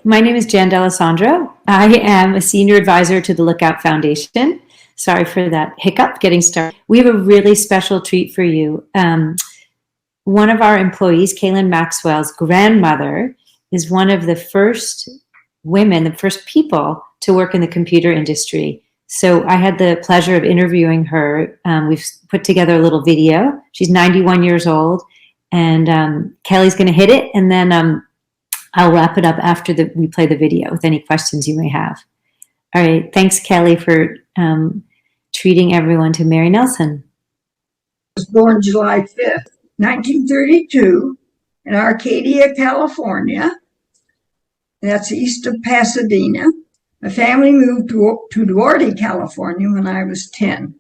My name is Jan D'Alessandro. I am a senior advisor to the Lookout Foundation. Sorry for that hiccup getting started. We have a really special treat for you. One of our employees, Kaylin Maxwell's grandmother, is one of the first women, the first people to work in the computer industry. So I had the pleasure of interviewing her. We've put together a little video. She's 91 years old, and Kelly's going to hit it, and then I'll wrap it up after we play the video with any questions you may have. All right. Thanks, Kelly, for treating everyone to Mary Nelson. I was born July 5th, 1932 in Arcadia, California. That's east of Pasadena. My family moved to Duarte, California when I was 10.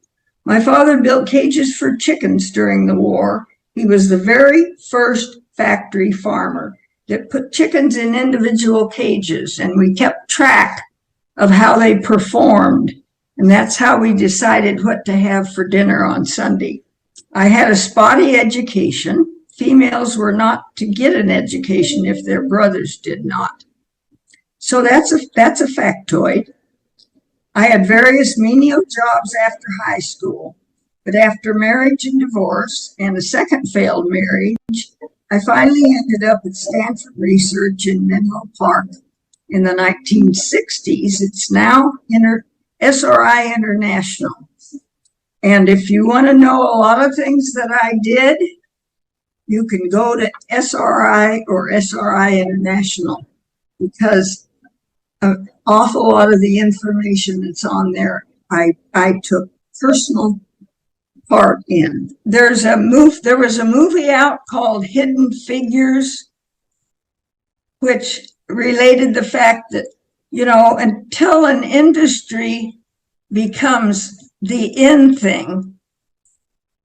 My father built cages for chickens during the war. He was the very first factory farmer that put chickens in individual cages, and we kept track of how they performed. And that's how we decided what to have for dinner on Sunday. I had a spotty education. Females were not to get an education if their brothers did not. So that's a factoid. I had various menial jobs after high school, but after marriage and divorce and a second failed marriage, I finally ended up at Stanford Research in Menlo Park in the 1960s. It's now SRI International. And if you want to know a lot of things that I did, you can go to SRI or SRI International, because an awful lot of the information that's on there, I took personal part in. There was a movie out called Hidden Figures, which related the fact that, until an industry becomes the in thing,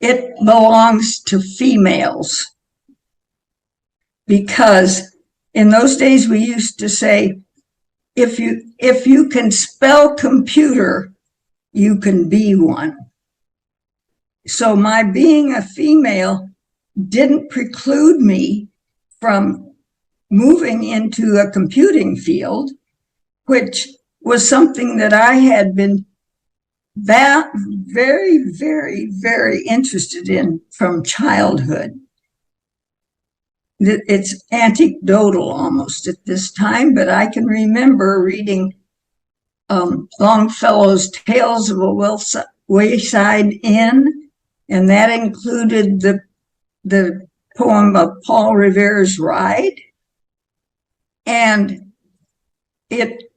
it belongs to females. Because in those days we used to say, if you can spell computer, you can be one. So my being a female didn't preclude me from moving into a computing field, which was something that I had been very, very, very interested in from childhood. It's anecdotal almost at this time, but I can remember reading Longfellow's Tales of a Wayside Inn, and that included the poem of Paul Revere's Ride. And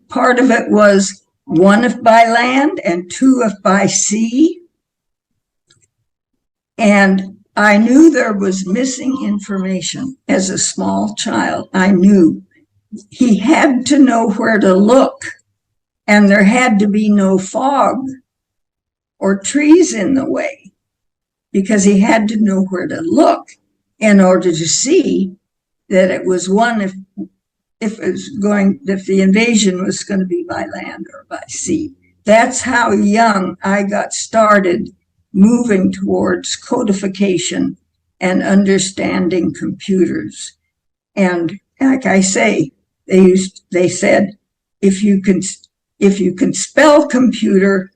part of it was one if by land and two if by sea. And I knew there was missing information as a small child. I knew he had to know where to look, and there had to be no fog or trees in the way, because he had to know where to look in order to see that it was one if the invasion was going to be by land or by sea. That's how young I got started moving towards codification and understanding computers. And like I say, they said, if you can spell computer,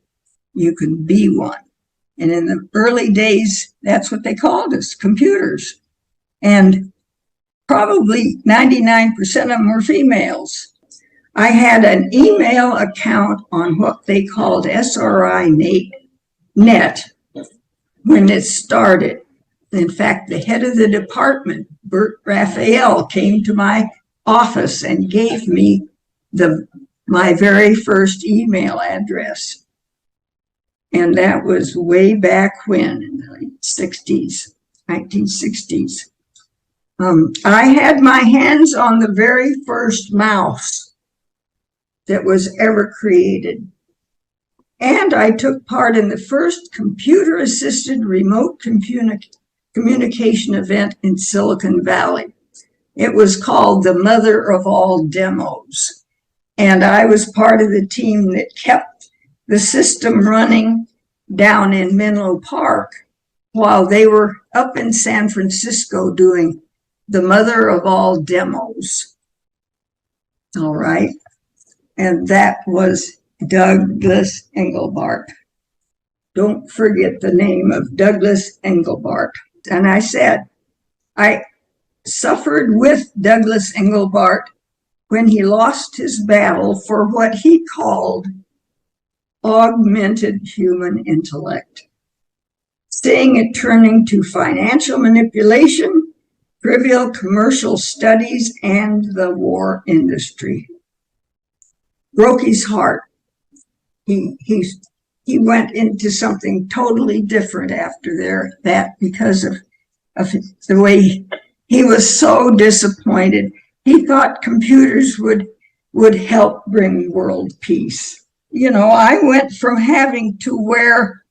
you can be one. And in the early days, that's what they called us, computers. And probably 99% of them were females. I had an email account on what they called SRI Net when it started. In fact, the head of the department, Bert Raphael, came to my office and gave me my very first email address. And that was way back when, in the 60s, 1960s. I had my hands on the very first mouse that was ever created. And I took part in the first computer-assisted remote communication event in Silicon Valley. It was called the Mother of All Demos. And I was part of the team that kept the system running down in Menlo Park while they were up in San Francisco doing the Mother of All Demos. All right. And that was Douglas Engelbart. Don't forget the name of Douglas Engelbart. And I said, I suffered with Douglas Engelbart when he lost his battle for what he called augmented human intellect, seeing it turning to financial manipulation, trivial commercial studies, and the war industry. Broke his heart. He went into something totally different after that because of the way he was so disappointed. He thought computers would help bring world peace. You know, I went from having to wear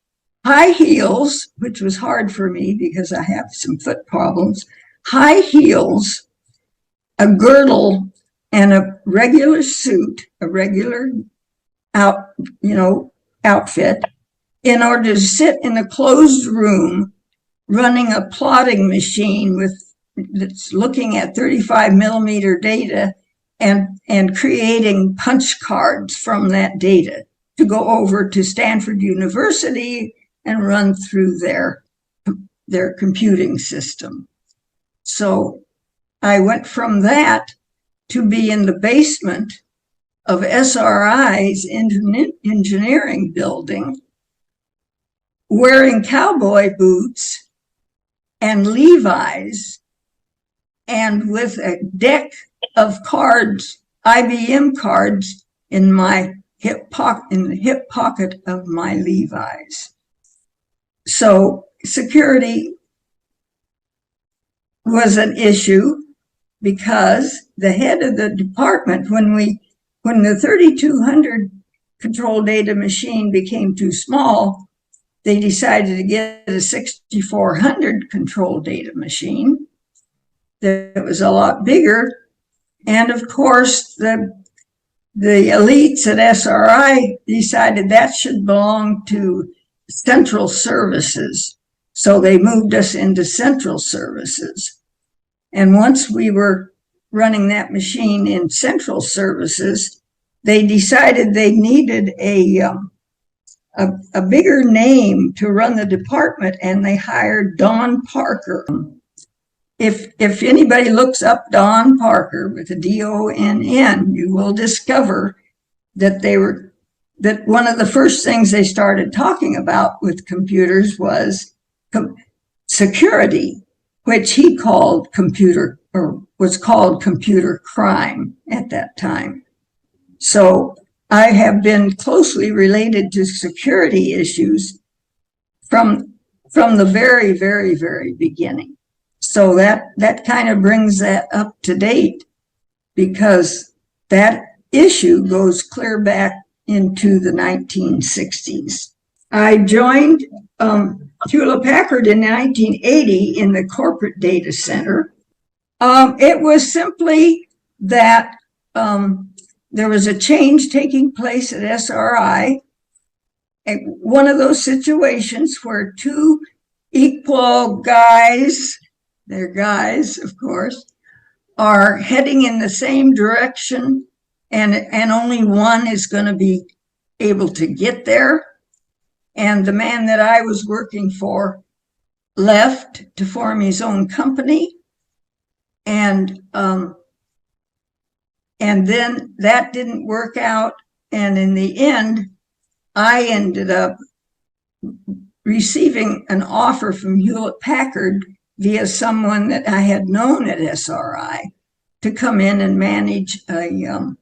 high heels, which was hard for me because I have some foot problems, high heels, a girdle, and a regular suit, a regular outfit, in order to sit in a closed room running a plotting machine that's looking at 35 millimeter data and creating punch cards from that data to go over to Stanford University and run through their computing system. So I went from that to be in the basement of SRI's engineering building, wearing cowboy boots and Levi's, and with a deck of cards, IBM cards, in the hip pocket of my Levi's. So security was an issue because the head of the department, when the 3200 control data machine became too small, they decided to get a 6400 control data machine that was a lot bigger. And of course, the elites at SRI decided that should belong to central services. So they moved us into central services. And once we were running that machine in central services, they decided they needed a bigger name to run the department, and they hired Don Parker. If anybody looks up Don Parker with a DONN, you will discover that one of the first things they started talking about with computers was security, which he called was called computer crime at that time. So I have been closely related to security issues from the very, very, very beginning. So that kind of brings that up to date, because that issue goes clear back into the 1960s. I joined Hewlett Packard in 1980 in the corporate data center. It was simply that there was a change taking place at SRI. One of those situations where two equal guys, they're guys, of course, are heading in the same direction, and only one is going to be able to get there. And the man that I was working for left to form his own company. And then that didn't work out. And in the end, I ended up receiving an offer from Hewlett Packard via someone that I had known at SRI to come in and manage a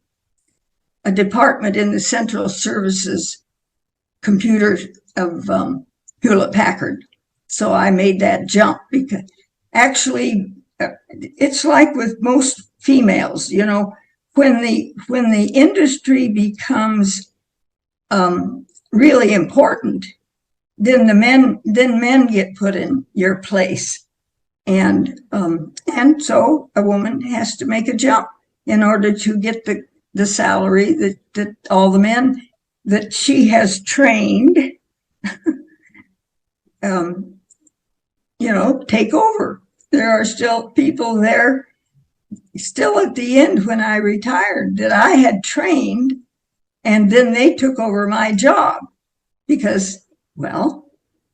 department in the central services computer of Hewlett Packard. So I made that jump, because actually it's like with most females, you know, when the industry becomes really important, then men get put in your place. And so a woman has to make a jump in order to get the salary that all the men that she has trained, take over. There are still people there still at the end when I retired that I had trained, and then they took over my job because, well,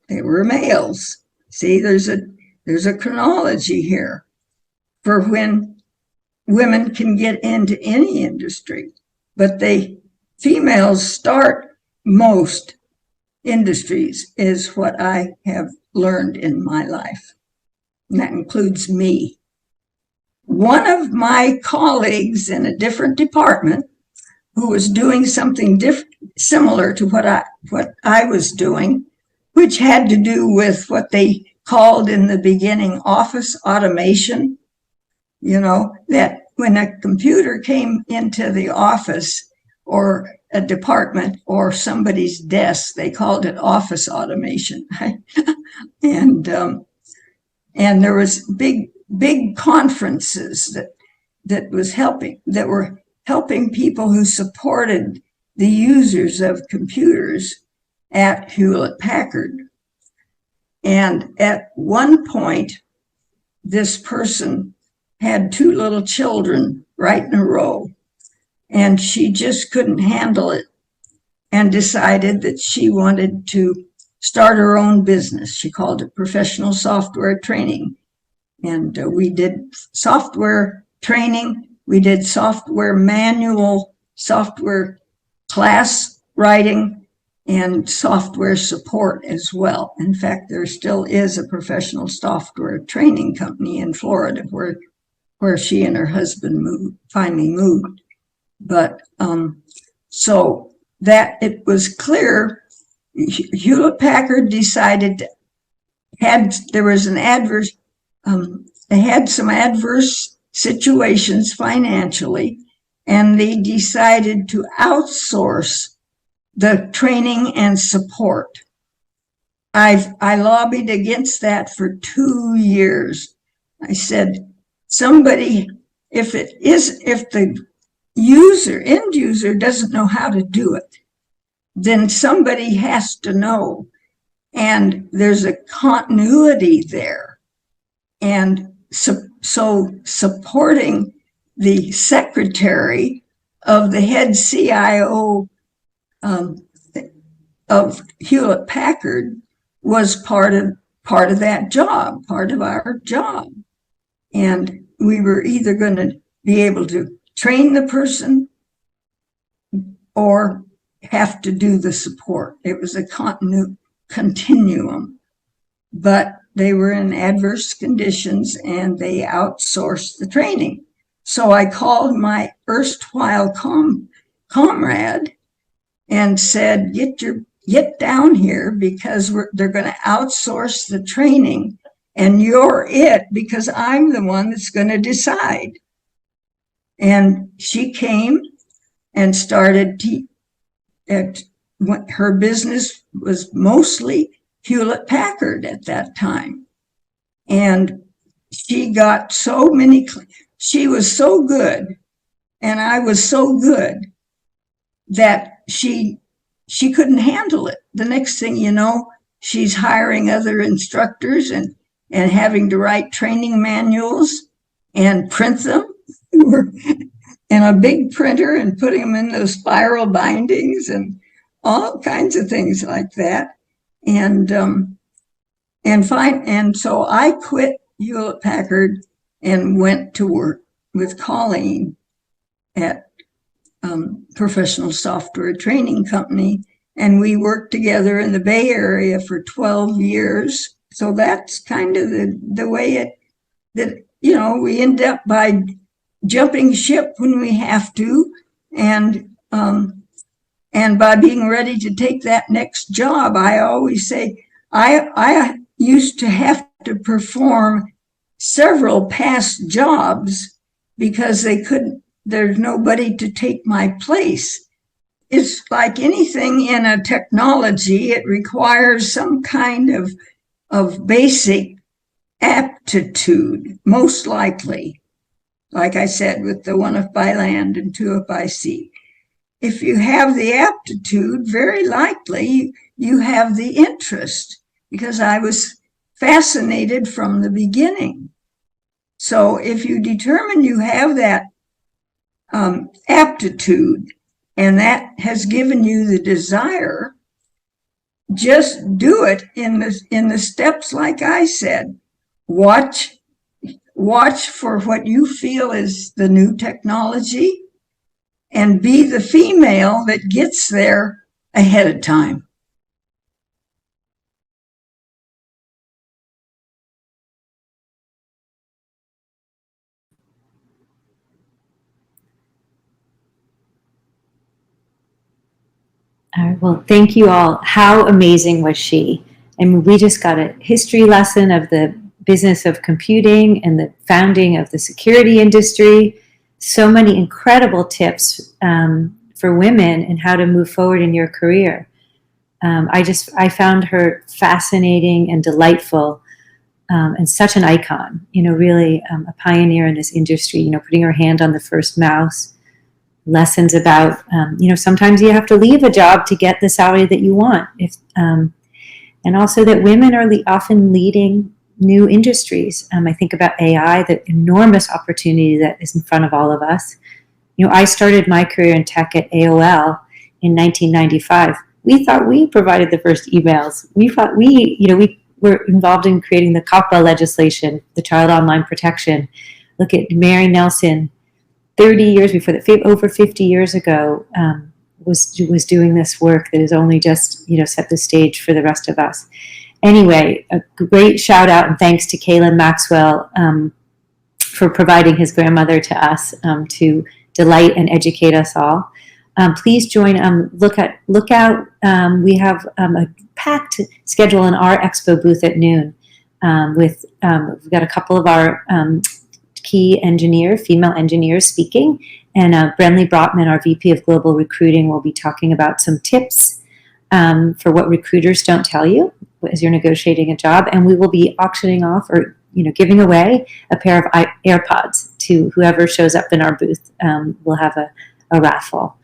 they were males. See, there's a chronology here for when women can get into any industry, but females start most industries, is what I have learned in my life. And that includes me. One of my colleagues in a different department who was doing something similar to what I was doing, which had to do with what they called in the beginning office automation. You know, that when a computer came into the office or a department or somebody's desk, they called it office automation. And there was big conferences that were helping people who supported the users of computers at Hewlett-Packard. And at one point, this person had 2 little children right in a row, and she just couldn't handle it and decided that she wanted to start her own business. She called it Professional Software Training. And we did software training. We did software manual, software class writing, and software support as well. In fact, there still is a professional software training company in Florida where she and her husband finally moved. But so that it was clear, Hewlett-Packard decided there was an adverse, they had some adverse situations financially, and they decided to outsource the training and support. I lobbied against that for 2 years. I said, somebody, if the end user doesn't know how to do it, then somebody has to know. And there's a continuity there. And so supporting the secretary of the head CIO of Hewlett-Packard was part of that job, part of our job. And we were either going to be able to train the person or have to do the support. It was a continuum, but they were in adverse conditions and they outsourced the training. So I called my erstwhile comrade and said, get down here, because they're going to outsource the training, and you're it, because I'm the one that's going to decide. And she came and started her business was mostly Hewlett-Packard at that time. And she got she was so good, and I was so good, that she couldn't handle it. The next thing you know, she's hiring other instructors and having to write training manuals and print them in a big printer and putting them in those spiral bindings and all kinds of things like that. And so I quit Hewlett-Packard and went to work with Colleen at Professional Software Training Company, and we worked together in the Bay Area for 12 years. So that's kind of the way we end up by jumping ship when we have to, and by being ready to take that next job. I always say I used to have to perform several past jobs because there's nobody to take my place. It's like anything in a technology, it requires some kind of basic aptitude, most likely. Like I said, with the one if by land and two if by sea. If you have the aptitude, very likely you have the interest, because I was fascinated from the beginning. So if you determine you have that aptitude and that has given you the desire, just do it in the steps like I said. Watch for what you feel is the new technology and be the female that gets there ahead of time. All right, well, thank you all. How amazing was she? I mean, we just got a history lesson of the business of computing and the founding of the security industry. So many incredible tips for women and how to move forward in your career. I found her fascinating and delightful, and such an icon. Really a pioneer in this industry. Putting her hand on the first mouse. Lessons about sometimes you have to leave a job to get the salary that you want. And also that women are often leading new industries. I think about AI, the enormous opportunity that is in front of all of us. I started my career in tech at AOL in 1995. We thought we provided the first emails. We thought we were involved in creating the COPPA legislation, the Child Online Protection. Look at Mary Nelson, 30 years before that, over 50 years ago, was doing this work that has only just set the stage for the rest of us. Anyway, a great shout out and thanks to Kalen Maxwell for providing his grandmother to us to delight and educate us all. Please join. Look out. We have a packed schedule in our expo booth at noon. We've got a couple of our key female engineers speaking, and Brenly Brotman, our VP of Global Recruiting, will be talking about some tips for what recruiters don't tell you as you're negotiating a job, and we will be auctioning off or giving away a pair of AirPods to whoever shows up in our booth. We'll have a raffle.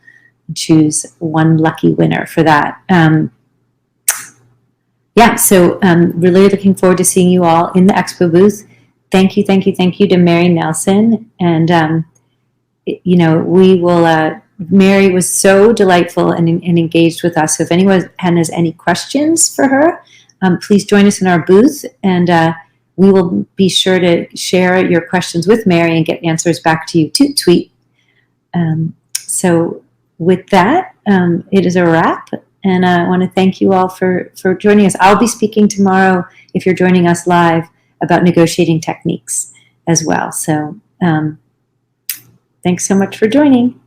Choose one lucky winner for that. So really looking forward to seeing you all in the expo booth. Thank you to Mary Nelson. And, we will, Mary was so delightful and engaged with us. So if anyone has any questions for her, please join us in our booth, and we will be sure to share your questions with Mary and get answers back to you to tweet. So with that, it is a wrap. And I want to thank you all for joining us. I'll be speaking tomorrow, if you're joining us live, about negotiating techniques as well. So thanks so much for joining.